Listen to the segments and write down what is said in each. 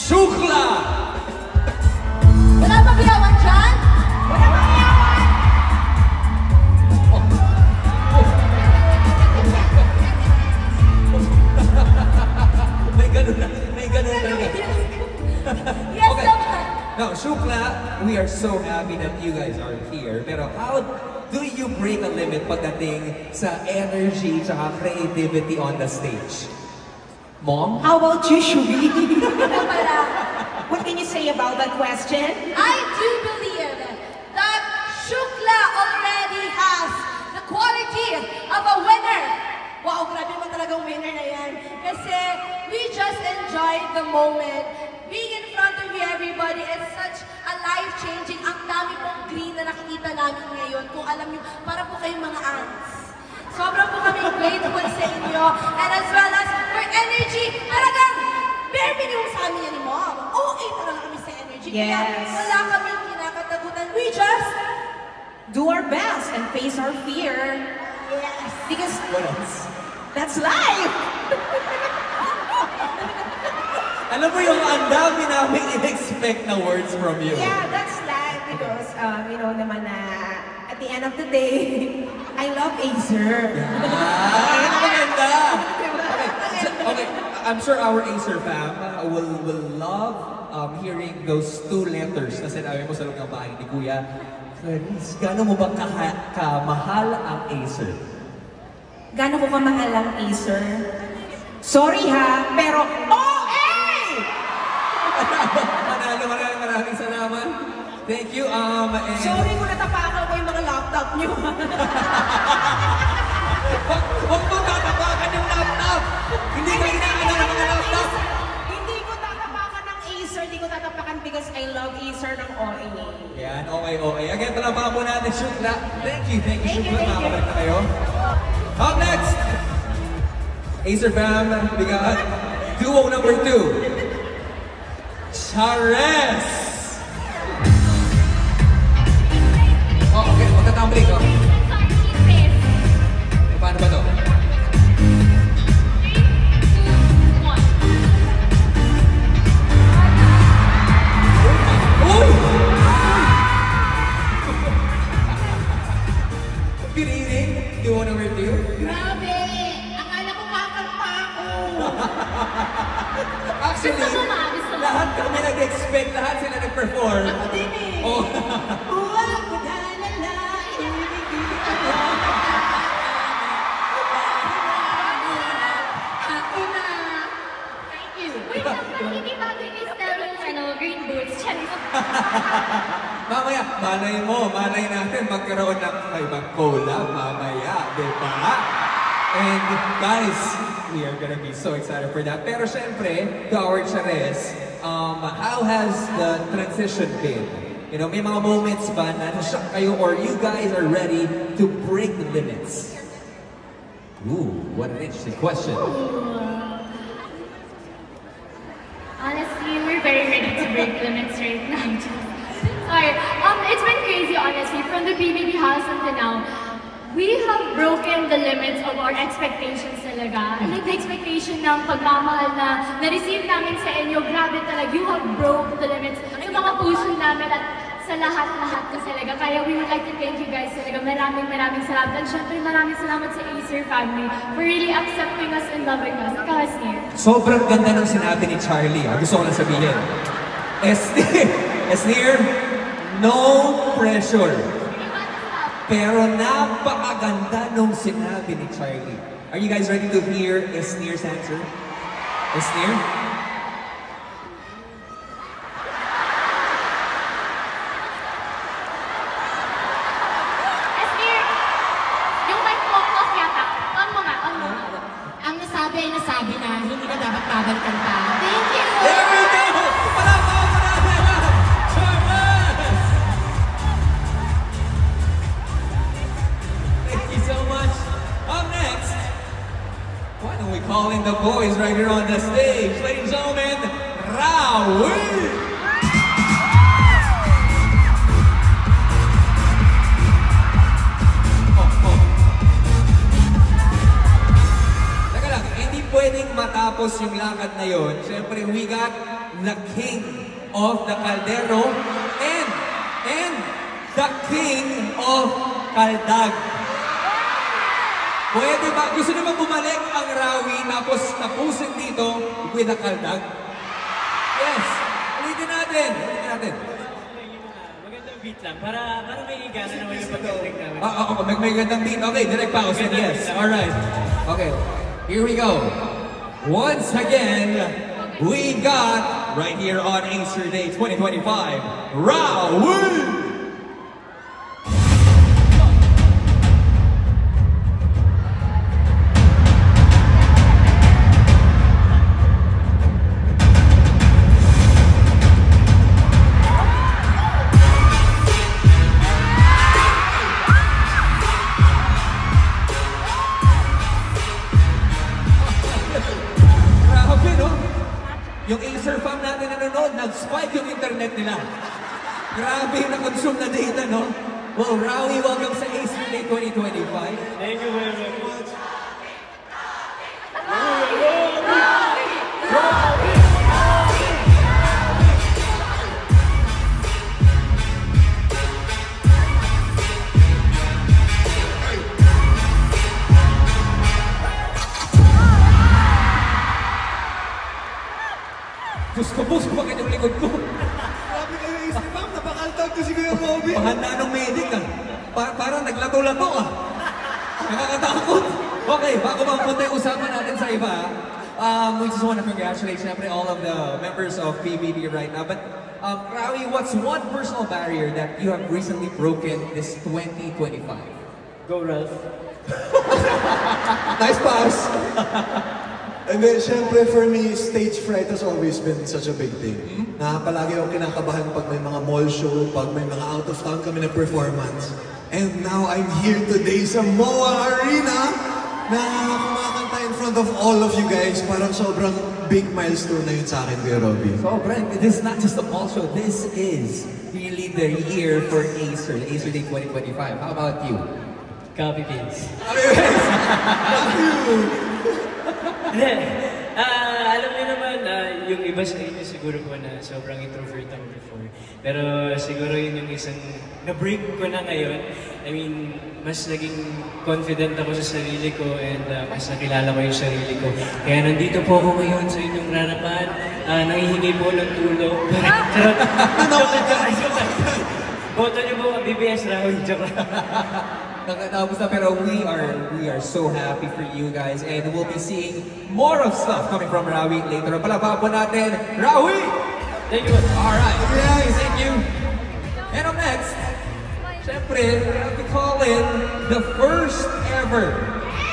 Shukla! Wala bang yawan dyan? Wala bang yawan? May ganun na. Yes, Okay. naman. Now, Shukla, we are so happy that you guys are here. Pero how do you break a limit pagdating sa energy tsaka creativity on the stage? Mom? How about you, Shubi? Wala pala. What can you say about that question? I do believe that Shukla already has the quality of a winner. Wow, grabe naman talagang winner na yan. Kasi we just enjoyed the moment. Being in front of you, everybody, is such a life-changing. Ang dami pong green na nakikita namin ngayon. Kung alam niyo, para po kayong mga ants. Sobrang po kami grateful sa inyo. And as well as for energy, talagang bare minimum sa amin yan ni Mom. Okay talaga kami sa energy. Yes. Kaya wala kaming kinakatakutan. We just Do our best and face our fear. yes. Because What else? that's life! Alam mo yung ang dami namin in-expect na words from you. Yeah, that's life because, you know naman na at the end of the day, I love Acer. Maganda! Okay, I'm sure our Acer fam will love hearing those two letters na sinabi mo sa loob ng bahay ni Kuya. Clarice, gaano mo ba kamahal ang Acer? Gano'n ko kamahal ang Acer? Sorry ha, pero OA! Maraming salamat. Thank you. And Sorry kung natapakan ko yung mga laptop nyo. Huwag mo tatapakan yung laptop! Hindi ka inaano ng mga laptop! Hindi ko tatapakan ng Acer, hindi ko tatapakan because I love Acer ng OA. Yan, okay. Again, talapakan po natin, Shukla. Thank you, Shukla. Makakabalik na kayo. Up next! Acer fam, we got duo number 2. Chares! Oh, okay. Magtatambling ko. Paano ba to? Uy! Good evening. Duo number 2. Grabe! Akala ko kakanta ako. Actually, Gusto mo. lahat kami nag-expect, lahat sila nag-perform. Ako din eh. Oh. Huwag ko dalala, ibigay ako. Ako na. Thank you. Wait lang, ba't hindi bagay ni Stella yung green boots? Charis. Mamaya, malay natin magkaroon ng ibang collab mamaya, di ba? And guys, we are gonna be so excited for that. Pero syempre, to our Chares, how has the transition been? You know, may mga moments ba na na-shock kayo or you guys are ready to break the limits? Ooh, what an interesting question. Honestly, we're very ready to break limits right now. Sorry. It's been crazy, honestly. From the BBB house until now, we have broken the limits of our expectations talaga. Like the expectation ng pagmamahal na na-receive namin sa inyo, grabe talaga. You have broke the limits sa mga puso namin at sa lahat-lahat ko talaga. Kaya we would like to thank you guys talaga. Maraming salamat. And syempre maraming salamat sa Acer family for really accepting us and loving us. Ikaw, Asnir. Sobrang ganda ng sinabi ni Charlie. Gusto ko lang sabihin. Esnir, no pressure. Pero napakaganda nung sinabi ni Charlie. Are you guys ready to hear Esnir's answer? Esnir? Asnir, yung mic mo off yata. On mo nga, on mo. Ang nasabi ay nasabi na, hindi na dapat babalikan pa. Thank you! There we go! Palakpakan mo natin! Charles! Thank you so much. Up next, why don't we call in the boys right here on the stage? Ladies and gentlemen, Raul! Teka lang, hindi pwedeng matapos yung lakad na yon. Siyempre, we got the king of the Caldero, and the king of Caldag. Pwede ba? Gusto naman bumalik ang Rawi tapos tapusin dito with the Caldag? Yes! Ulitin natin! Magandang beat lang, para may igana naman yung pag-break namin. May gandang beat. Okay, direct pause and yes. Alright. Okay, here we go. Once again, we got, right here on Acer Day 2025, Rawi! Yung Acer fam natin nanonood, nag-spike yung internet nila. Grabe yung na-consume na data, no? Well, Rawi, welcome sa Acer Day 2025. Thank you very much. Gusto ko bakit yung likod ko? Sabi kayo, Acer Fam, napakaltag ko si Kuya Kobe. Pahanda ng medic ah. Parang naglato-lato ah. Nakakatakot. Okay, bago mapunta yung usapan natin sa iba, we just want to congratulate syempre all of the members of PBB right now. But Rawi, what's one personal barrier that you have recently broken this 2025? Go, Ralph. Nice pass. And then, syempre, for me, stage fright has always been such a big thing. Na palagi akong kinakabahan pag may mga mall show, pag may mga out of town kami na performance. And now, I'm here today sa MOA Arena na kumakanta in front of all of you guys. Parang sobrang big milestone na yun sa akin, Kuya Robby. So, Brent, this is not just a mall show. This is really the year for Acer, Acer Day 2025. How about you? Copy pins. Love you! Alam niyo naman, yung iba sa inyo siguro po na sobrang introvert ako before. Pero siguro yun yung isang na-break ko na ngayon. I mean, mas naging confident ako sa sarili ko and mas nakilala ko yung sarili ko. Kaya nandito po ako ngayon sa inyong harapan. Nangihingi po ng tulong. Charot! Boto niyo po, BBS Rawi. Joke lang. Nakatapos na, pero we are so happy for you guys and we'll be seeing more of stuff coming from Rawi later. Palababa po natin, Rawi! Thank you. Alright, thank you. And up next, syempre, we call in the first ever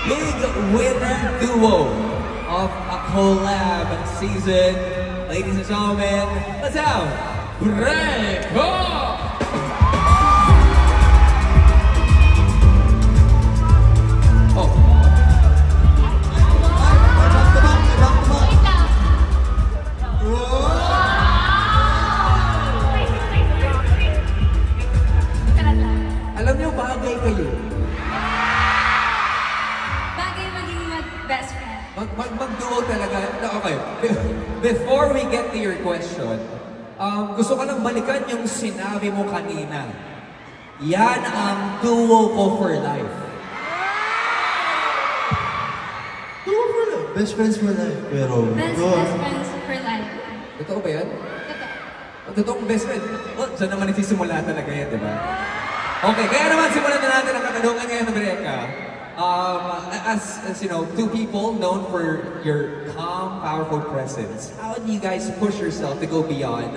big winner duo of a collab season. Ladies and gentlemen, let's have Breako! Alam niyo, bagay kayo. Bagay maging best friend. Mag-duo talaga. Okay. Before we get to your question, gusto ko lang balikan yung sinabi mo kanina. Yan ang duo ko for life. Duo for life. Best friends for life. Pero, Best friends for life. Totoo ba yan? Totoo. Totoong best friend. Well, dyan naman nagsisimula talaga yan, di ba? Okay, kaya naman simulan na natin ang katanungan ngayon ng Breaka. As you know, two people known for your calm, powerful presence, how do you guys push yourself to go beyond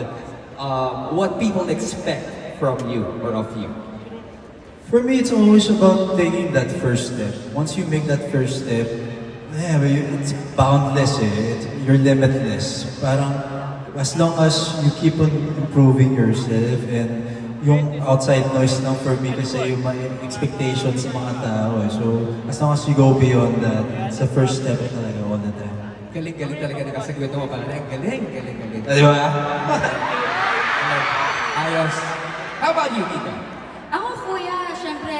what people expect from you or of you? For me, it's always about taking that first step. Once you make that first step, it's boundless you're limitless. Parang, as long as you keep on improving yourself and yung outside noise lang for me kasi yung may expectations sa mga tao. So, as long as you go beyond that, it's the first step talaga all the time. Galing talaga nakasagot mo pa. Galing. Di ba? Ayos. How about you, Ika? Ako, kuya, syempre,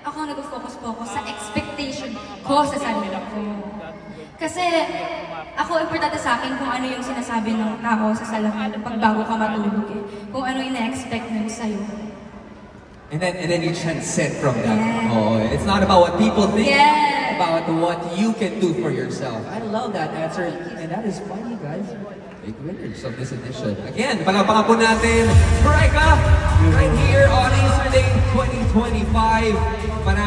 ako nag-focus po ako sa expectation ko sa sarili ko. Kasi ako, importante sa akin kung ano yung sinasabi ng tao sa salamin pag bago ka matulog eh. Kung ano yung na-expect nila sa'yo. And then you transcend from that. Yeah. Oh, it's not about what people think, Yeah. about what you can do for yourself. I love that answer, and that is why you guys are big winners of this edition. Again, palakpakan po natin, Strika, right here on Easter Day 2025. Maraming